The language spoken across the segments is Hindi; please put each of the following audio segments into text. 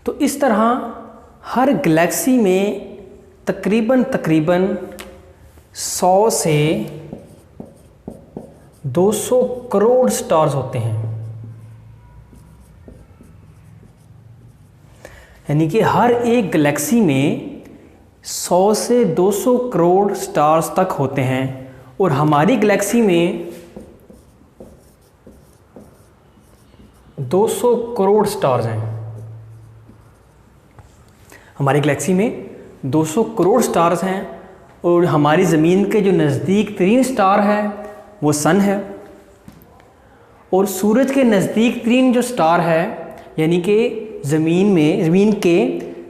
तो इस तरह हर गैलेक्सी में तकरीबन 100 से 200 करोड़ स्टार्स होते हैं। यानी कि हर एक गैलेक्सी में 100 से 200 करोड़ स्टार्स तक होते हैं और हमारी गैलेक्सी में 200 करोड़ स्टार्स हैं। हमारी गैलेक्सी में 200 करोड़ स्टार्स हैं और हमारी ज़मीन के जो नज़दीक तरीन स्टार है वो सन है, और सूरज के नज़दीक तरीन जो स्टार है यानी कि ज़मीन के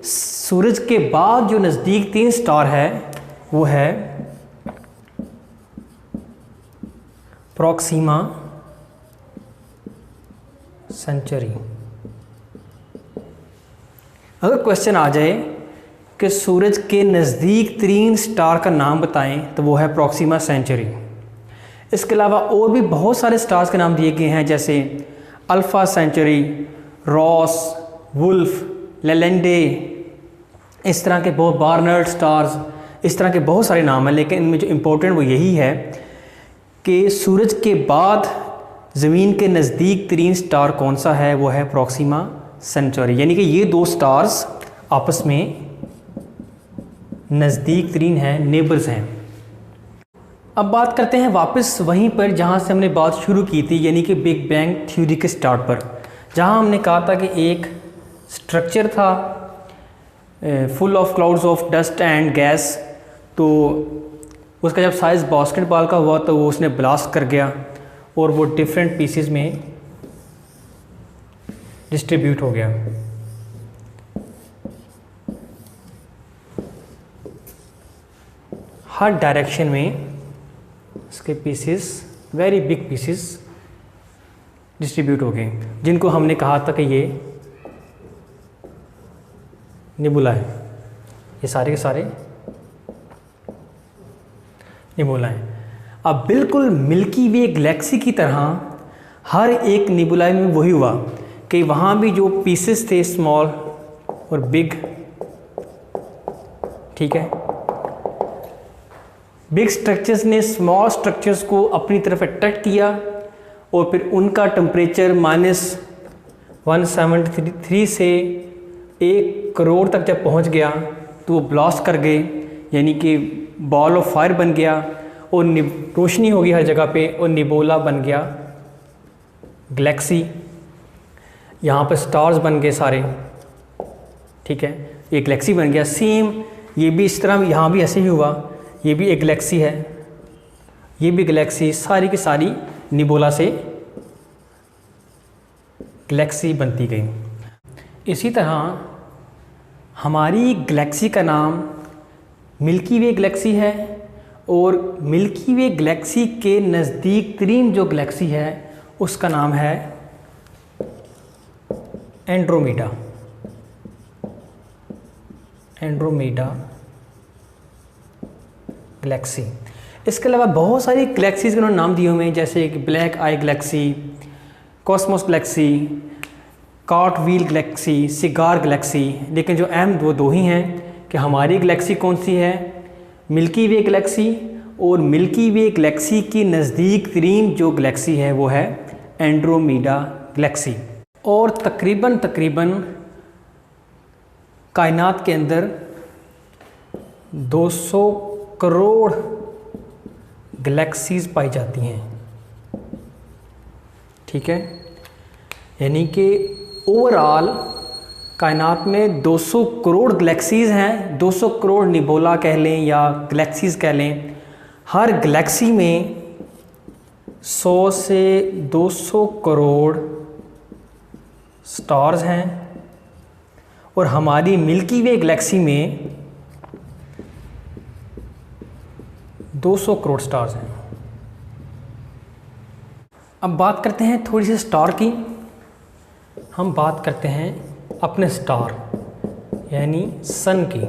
सूरज के बाद जो नज़दीक तरीन स्टार है वो है प्रॉक्सिमा सेंचुरी। अगर क्वेश्चन आ जाए कि सूरज के नज़दीक तरीन स्टार का नाम बताएं तो वो है प्रॉक्सिमा सेंचुरी। इसके अलावा और भी बहुत सारे स्टार्स के नाम दिए गए हैं, जैसे अल्फ़ा सेंचुरी, रॉस, वुल्फ, लेलेंडे, इस तरह के बहुत बार्नर्ड स्टार्स, इस तरह के बहुत सारे नाम हैं। लेकिन इनमें जो इम्पोर्टेंट वो यही है कि सूरज के बाद ज़मीन के नज़दीक तरीन स्टार कौन सा है, वो है प्रॉक्सिमा सेंचुरी। यानी कि ये दो स्टार्स आपस में नज़दीक तरीन हैं, नेबर्स हैं। अब बात करते हैं वापस वहीं पर जहाँ से हमने बात शुरू की थी, यानी कि बिग बैंग थ्योरी के स्टार्ट पर, जहाँ हमने कहा था कि एक स्ट्रक्चर था full of clouds of dust and gas. तो उसका जब साइज़ बास्केटबॉल का हुआ तो वो उसने ब्लास्ट कर गया और वो डिफरेंट पीसेस में डिस्ट्रीब्यूट हो गया। हर डायरेक्शन में इसके pieces, very big pieces distribute हो गए, जिनको हमने कहा था कि ये निबुला है। ये सारे के सारे निबुला हैं। अब बिल्कुल मिल्की वे गैलेक्सी की तरह हर एक निबुला में वही हुआ कि वहाँ भी जो पीसेस थे स्मॉल और बिग, ठीक है, बिग स्ट्रक्चर्स ने स्मॉल स्ट्रक्चर्स को अपनी तरफ अट्रैक्ट किया और फिर उनका टेम्परेचर -173 से 1 करोड़ तक जब पहुंच गया तो वो ब्लास्ट कर गए, यानी कि बॉल ऑफ फायर बन गया और रोशनी होगी हर जगह पे और निबोला बन गया गैलेक्सी। यहाँ पर स्टार्स बन गए सारे, ठीक है, एक गैलेक्सी बन गया। सेम ये भी इस तरह यहाँ भी ऐसे ही हुआ, ये भी एक गैलेक्सी है, ये भी गैलेक्सी, सारी की सारी निबोला से गैलेक्सी बनती गई। इसी तरह हमारी गैलेक्सी का नाम मिल्की वे गैलेक्सी है और मिल्की वे गैलेक्सी के नज़दीक तरीन जो गैलेक्सी है उसका नाम है एंड्रोमेडा। Andromeda Galaxy. इसके अलावा बहुत सारी गैलेक्सीज़ के उन्होंने नाम दिए हुए हैं, जैसे कि black eye galaxy, cosmos galaxy, cartwheel galaxy, cigar galaxy. लेकिन जो अहम वो दो ही हैं कि हमारी गैलेक्सी कौन सी है, मिल्की वे गैलेक्सी, और मिल्की वे गैलेक्सी की नज़दीक तरीन जो गैलेक्सी है वो है एंड्रोमेडा गैलेक्सी। और तकरीबन कायनात के अंदर 200 करोड़ गैलेक्सीज़ पाई जाती हैं, ठीक है। यानी कि ओवरऑल कायनात में 200 करोड़ गैलेक्सीज़ हैं, 200 करोड़ निबोला कह लें या गैलेक्सीज़ कह लें। हर गैलेक्सी में 100 से 200 करोड़ स्टार्स हैं और हमारी मिल्की वे गैलेक्सी में 200 करोड़ स्टार्स हैं। अब बात करते हैं थोड़ी सी स्टार की। हम बात करते हैं अपने स्टार यानी सन की।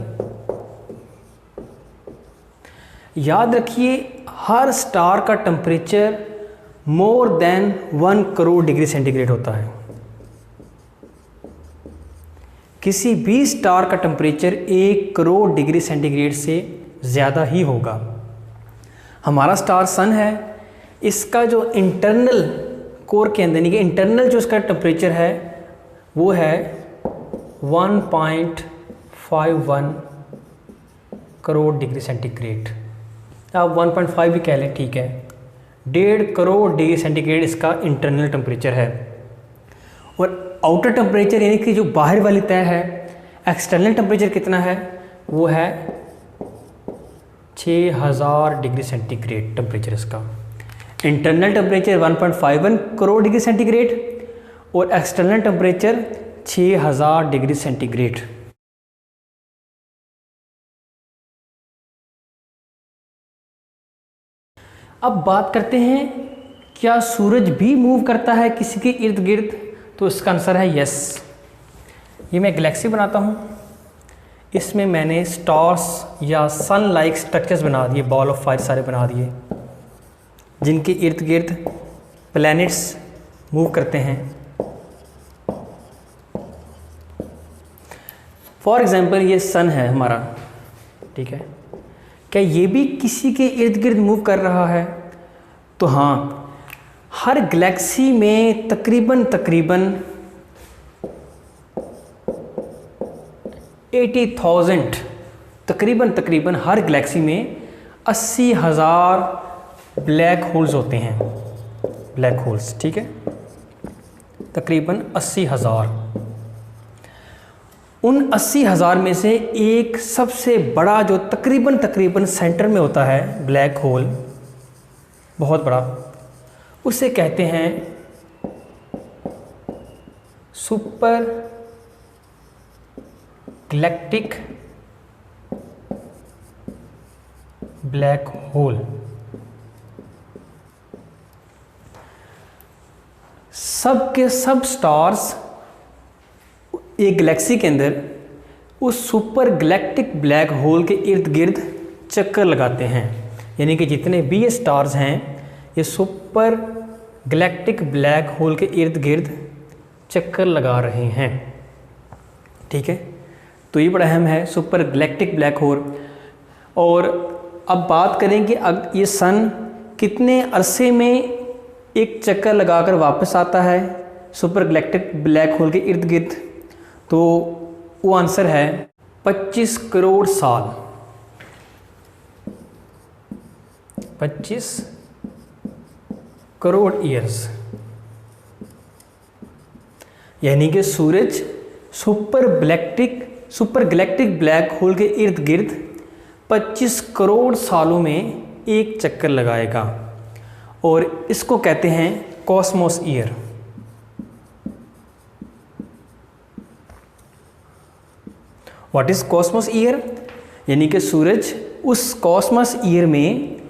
याद रखिए हर स्टार का temperature more than 1 crore degree centigrade होता है। किसी भी स्टार का टेम्परेचर 1 करोड़ डिग्री सेंटीग्रेड से ज़्यादा ही होगा। हमारा स्टार सन है, इसका जो इंटरनल कोर के अंदर यानी कि इंटरनल जो इसका टेम्परेचर है वो है 1.51 करोड़ डिग्री सेंटीग्रेड। आप 1.5 भी कह लें, ठीक है। 1.5 करोड़ डिग्री सेंटीग्रेड इसका इंटरनल टेम्परेचर है। और आउटर टेम्परेचर यानी कि जो बाहर वाली तय है, एक्सटर्नल टेम्परेचर कितना है, वो है 6000 डिग्री सेंटीग्रेड टेम्परेचर इसका। Internal temperature 1.51 crore degree centigrade और एक्सटर्नल टेम्परेचर 6000 डिग्री सेंटीग्रेड। अब बात करते हैं क्या सूरज भी मूव करता है किसी के इर्द गिर्द, तो इसका आंसर है यस। ये मैं गैलेक्सी बनाता हूँ, इसमें मैंने स्टार्स या सन लाइक स्ट्रक्चर्स बना दिए, बॉल ऑफ फायर सारे बना दिए, जिनके इर्द गिर्द प्लैनेट्स मूव करते हैं। फॉर एग्जांपल ये सन है हमारा, ठीक है। क्या ये भी किसी के इर्द गिर्द मूव कर रहा है? तो हाँ, हर गैलेक्सी में तकरीबन 80,000 तकरीबन हर गैलेक्सी में 80,000 ब्लैक होल्स होते हैं, ब्लैक होल्स, ठीक है। तकरीबन 80,000। उन 80,000 में से एक सबसे बड़ा जो तकरीबन सेंटर में होता है ब्लैक होल, बहुत बड़ा, उसे कहते हैं सुपर गैलेक्टिक ब्लैक होल। सब के सब स्टार्स एक गैलेक्सी के अंदर उस सुपर गैलेक्टिक ब्लैक होल के इर्द गिर्द चक्कर लगाते हैं। यानी कि जितने भी ये स्टार्स हैं ये सुपर गैलेक्टिक ब्लैक होल के इर्द गिर्द चक्कर लगा रहे हैं, ठीक है। तो ये बड़ा अहम है, सुपर गैलेक्टिक ब्लैक होल। और अब बात करें कि ये सन कितने अरसे में एक चक्कर लगाकर वापस आता है सुपर गैलेक्टिक ब्लैक होल के इर्द गिर्द, तो वो आंसर है 25 करोड़ साल। 25 करोड़ ईयर्स। यानी कि सूरज सुपर गैलेक्टिक ब्लैक होल के इर्द गिर्द 25 करोड़ सालों में एक चक्कर लगाएगा, और इसको कहते हैं Cosmos year. What is Cosmos year? यानी कि सूरज उस कॉस्मोस ईयर में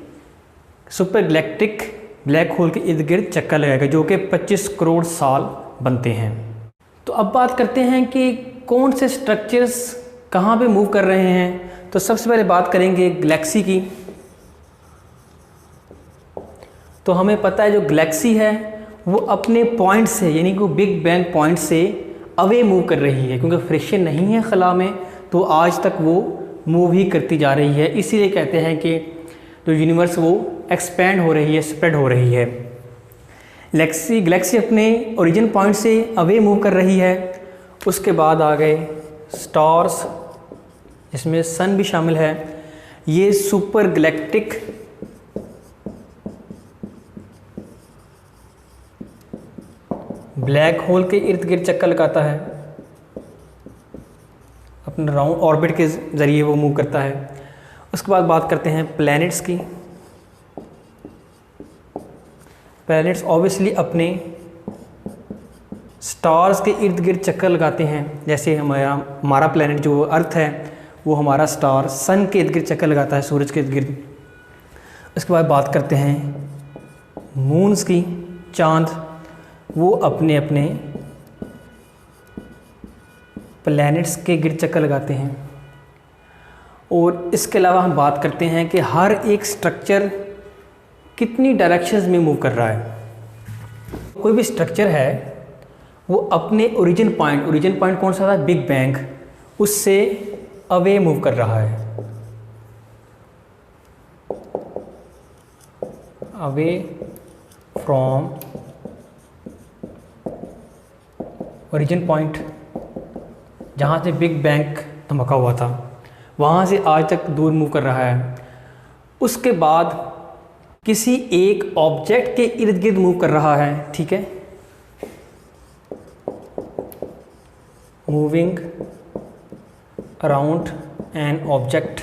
सुपर गैलेक्टिक ब्लैक होल के इर्द गिर्द चक्कर लगाएगा, जो कि 25 करोड़ साल बनते हैं। तो अब बात करते हैं कि कौन से स्ट्रक्चर्स कहाँ पे मूव कर रहे हैं। तो सबसे पहले बात करेंगे गैलेक्सी की। तो हमें पता है जो गैलेक्सी है वो अपने पॉइंट से, यानी कि बिग बैंग पॉइंट से अवे मूव कर रही है, क्योंकि फ्रिक्शन नहीं है खला में, तो आज तक वो मूव ही करती जा रही है। इसीलिए कहते हैं कि जो यूनिवर्स वो एक्सपेंड हो रही है, स्प्रेड हो रही है। गैलेक्सी अपने ओरिजिन पॉइंट से अवे मूव कर रही है। उसके बाद आ गए स्टार्स, इसमें सन भी शामिल है। ये सुपर गैलेक्टिक ब्लैक होल के इर्द गिर्द चक्कर लगाता है, अपने राउंड ऑर्बिट के ज़रिए वो मूव करता है। उसके बाद बात करते हैं प्लैनेट्स की। प्लैनेट्स ऑब्वियसली अपने स्टार्स के इर्द गिर्द चक्कर लगाते हैं। जैसे हमारा प्लैनेट जो अर्थ है वो हमारा स्टार सन के इर्द गिर्द चक्कर लगाता है, सूरज के इर्द गिर्द। उसके बाद बात करते हैं मून्स की, चांद, वो अपने अपने प्लैनेट्स के गिर्द चक्कर लगाते हैं। और इसके अलावा हम बात करते हैं कि हर एक स्ट्रक्चर कितनी डायरेक्शंस में मूव कर रहा है। कोई भी स्ट्रक्चर है वो अपने ओरिजिन पॉइंट कौन सा था, बिग बैंग, उससे अवे मूव कर रहा है, अवे फ्रॉम ओरिजिन पॉइंट, जहाँ से बिग बैंग धमाका हुआ था वहाँ से आज तक दूर मूव कर रहा है। उसके बाद किसी एक ऑब्जेक्ट के इर्द गिर्द मूव कर रहा है, ठीक है, मूविंग अराउंड एन ऑब्जेक्ट।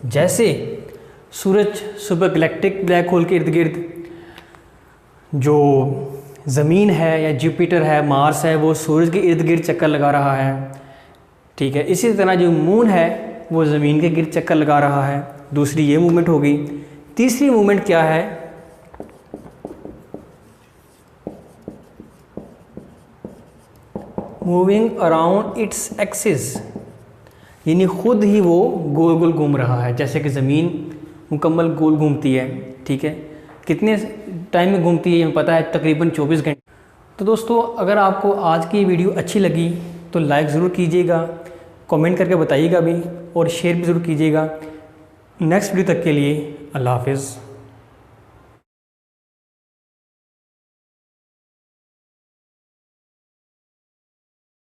जैसे सूरज सुपर गैलेक्टिक ब्लैक होल के इर्द गिर्द, जो ज़मीन है या जुपिटर है, मार्स है, वो सूरज के इर्द गिर्द चक्कर लगा रहा है, ठीक है। इसी तरह जो मून है वो ज़मीन के गिर्द चक्कर लगा रहा है। दूसरी ये मूवमेंट हो गई। तीसरी मूवमेंट क्या है, मूविंग अराउंड इट्स एक्सिस, यानी खुद ही वो गोल गोल घूम रहा है, जैसे कि ज़मीन मुकम्मल गोल घूमती है, ठीक है। कितने टाइम में घूमती है ये पता है, तकरीबन 24 घंटे। तो दोस्तों, अगर आपको आज की वीडियो अच्छी लगी तो लाइक ज़रूर कीजिएगा, कमेंट करके बताइएगा भी, और शेयर भी ज़रूर कीजिएगा। नेक्स्ट वीडियो तक के लिए अल्लाह हाफ़िज़।